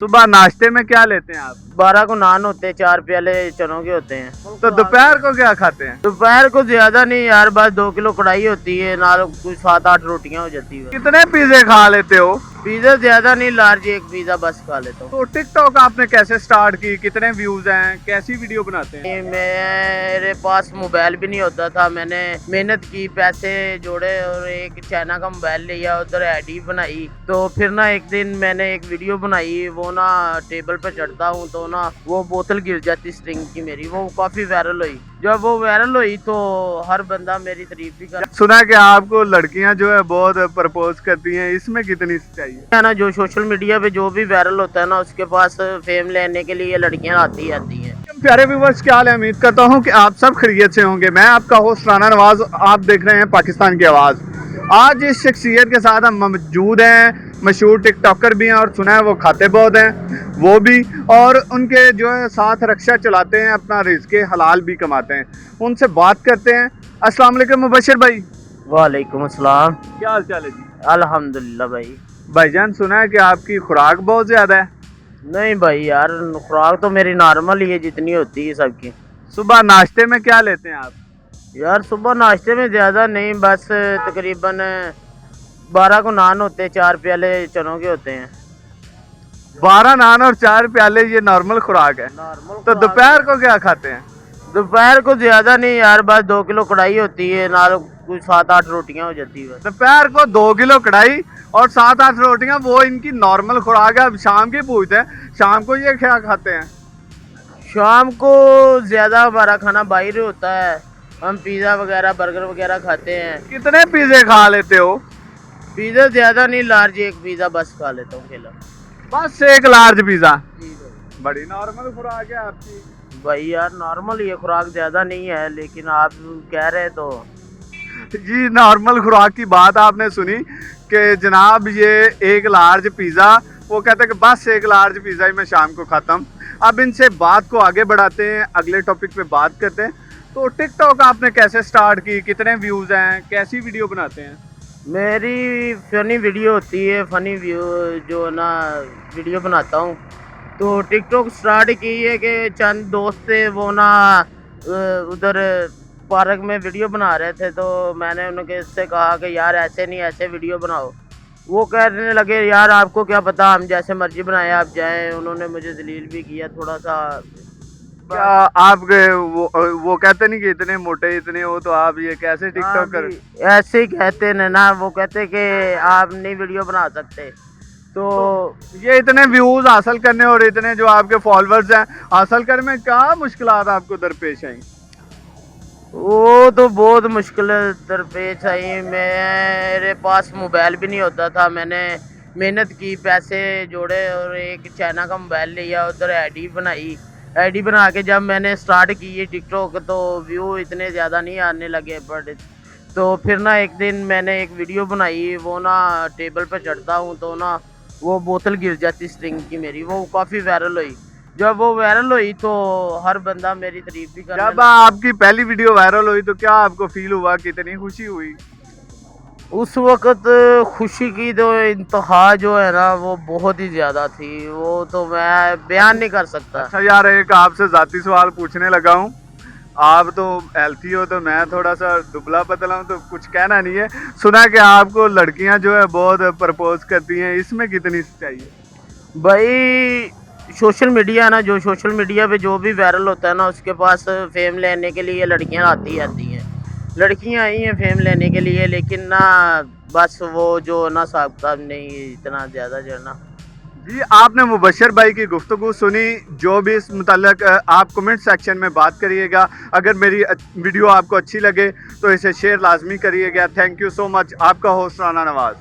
सुबह नाश्ते में क्या लेते हैं आप? 12 को नान होते हैं, 4 प्याले चनों के होते हैं। तो दोपहर को क्या खाते हैं? दोपहर को ज्यादा नहीं यार, बस 2 किलो कढ़ाई होती है, नाल कुछ 7-8 रोटियां हो जाती है। कितने पिज्जे खा लेते हो? पिज्जा ज्यादा नहीं, लार्ज एक पिज्जा बस खा लेता हूँ। तो टिकटॉक आपने कैसे स्टार्ट की, कितने व्यूज हैं, कैसी वीडियो बनाते हैं? मेरे पास मोबाइल भी नहीं होता था, मैंने मेहनत की, पैसे जोड़े और एक चाइना का मोबाइल लिया, उधर आईडी बनाई। तो फिर ना एक दिन मैंने एक वीडियो बनाई, वो ना टेबल पे चढ़ता हूँ तो ना वो बोतल गिर जाती स्ट्रिंग की मेरी, वो काफी वायरल हुई। जब वो वायरल हुई तो हर बंदा मेरी तारीफ भी कर। सुना कि आपको लड़कियां जो है बहुत प्रपोज करती हैं, इसमें कितनी सच्चाई है ना, जो सोशल मीडिया पे जो भी वायरल होता है ना, उसके पास फेम लेने के लिए लड़कियां आती हैं। प्यारे व्यूअर्स, क्या हाल है? उम्मीद करता हूं कि आप सब खैरियत से होंगे। मैं आपका होस्ट राना नवाज, आप देख रहे हैं पाकिस्तान की आवाज़। आज इस शख्सियत के साथ हम मौजूद हैं, मशहूर टिकटॉकर भी हैं और सुना है वो खाते बहुत हैं वो भी, और उनके जो है साथ रक्षा चलाते हैं, अपना रिज़्क़ हलाल भी कमाते हैं। उनसे बात करते हैं। अस्सलाम वालेकुम मुबशर भाई। वालेकुम अस्सलाम। क्या हाल चाल है जी? अल्हम्दुलिल्लाह भाई। भाईजान, सुना है कि आपकी खुराक बहुत ज़्यादा है। नहीं भाई यार, खुराक तो मेरी नॉर्मल ही है जितनी होती है सबकी। सुबह नाश्ते में क्या लेते हैं आप? यार सुबह नाश्ते में ज़्यादा नहीं, बस तकरीबन 12 को नान होते हैं, 4 प्याले चनों के होते हैं। 12 नान और 4 प्याले, ये नॉर्मल खुराक है। नॉर्मल। तो दोपहर को क्या खाते हैं? दोपहर को ज़्यादा नहीं यार, बस 2 किलो कढ़ाई होती है, नाल कुछ 7-8 रोटियां हो जाती है। दोपहर को 2 किलो कढ़ाई और 7-8 रोटियां, वो इनकी नॉर्मल खुराक है। अब शाम की पूछते हैं, शाम को ये क्या खाते हैं? शाम को ज़्यादा हमारा खाना बाहर होता है, हम पिज़्ज़ा वगैरह बर्गर वगैरह खाते हैं। कितने पिज्जे खा लेते हो? पिज़्ज़ा ज़्यादा नहीं, लार्ज एक पिज़्ज़ा बस खा लेता हूँ अकेला। बस एक लार्ज पिज्जा। बड़ी नॉर्मल खुराक है आपकी। भाई यार नॉर्मल ये खुराक ज़्यादा नहीं है, लेकिन आप कह रहे तो। जी, नॉर्मल खुराक की बात आपने सुनी कि जनाब ये एक लार्ज पिज़्ज़ा, वो कहते हैं कि बस एक लार्ज पिज़्ज़ा ही मैं शाम को खाता हूँ। अब इनसे बात को आगे बढ़ाते हैं, अगले टॉपिक पे बात करते हैं। तो टिकटॉक आपने कैसे स्टार्ट की, कितने व्यूज़ हैं, कैसी वीडियो बनाते हैं? मेरी फ़नी वीडियो होती है, फ़नी व्यू जो ना वीडियो बनाता हूँ। तो टिकटॉक स्टार्ट की है कि चंद दोस्त थे, वो ना उधर पार्क में वीडियो बना रहे थे, तो मैंने उनके से कहा कि यार ऐसे नहीं, ऐसे वीडियो बनाओ। वो कहने लगे यार आपको क्या पता, हम जैसे मर्जी बनाए आप जाएं। उन्होंने मुझे जलील भी किया थोड़ा सा। क्या आप वो कहते नहीं कि इतने मोटे इतने हो, तो आप ये कैसे टिकटॉक कर? ऐसे ही कहते हैं ना, वो कहते कि आप नहीं वीडियो बना सकते। तो ये इतने व्यूज हासिल करने और इतने जो आपके फॉलोअर्स हैं हासिल करने में क्या मुश्किलात आपको दरपेश आई? वो तो बहुत मुश्किल दरपेश आई। मेरे पास मोबाइल भी नहीं होता था, मैंने मेहनत की, पैसे जोड़े और एक चाइना का मोबाइल लिया, उधर आईडी बनाई। आईडी बना के जब मैंने स्टार्ट की ये टिकटॉक, तो व्यू इतने ज़्यादा नहीं आने लगे। बट तो फिर ना एक दिन मैंने एक वीडियो बनाई, वो ना टेबल पे चढ़ता हूँ तो ना वो बोतल गिर जाती स्ट्रिंग की मेरी, वो काफ़ी वायरल हुई। जब वो वायरल हुई तो हर बंदा मेरी तारीफ भी करने जब आपकी पहली वीडियो वायरल हुई तो क्या आपको फील हुआ, कितनी खुशी हुई? उस वक़्त खुशी की तो इंतहा जो है ना, वो बहुत ही ज़्यादा थी, वो तो मैं बयान नहीं कर सकता। अच्छा यार, एक आपसे ज़ाती सवाल पूछने लगा हूँ। आप तो हेल्थी हो, तो मैं थोड़ा सा दुबला पतला हूँ, तो कुछ कहना नहीं है। सुना कि आपको लड़कियाँ जो है बहुत प्रपोज करती हैं, इसमें कितनी सच्चाई है? भाई सोशल मीडिया ना, जो सोशल मीडिया पे जो भी वायरल होता है ना, उसके पास फेम लेने के लिए लड़कियां आती हैं। लड़कियां आई हैं फेम लेने के लिए, लेकिन ना बस वो जो ना साहब नहीं इतना ज़्यादा जो है ना। जी, आपने मुबशर भाई की गुफ्तगू सुनी। जो भी इस मुताल्लिक आप कमेंट सेक्शन में बात करिएगा। अगर मेरी वीडियो आपको अच्छी लगे तो इसे शेयर लाजमी करिएगा। Thank you so much. आपका होस्ट राना नवाज।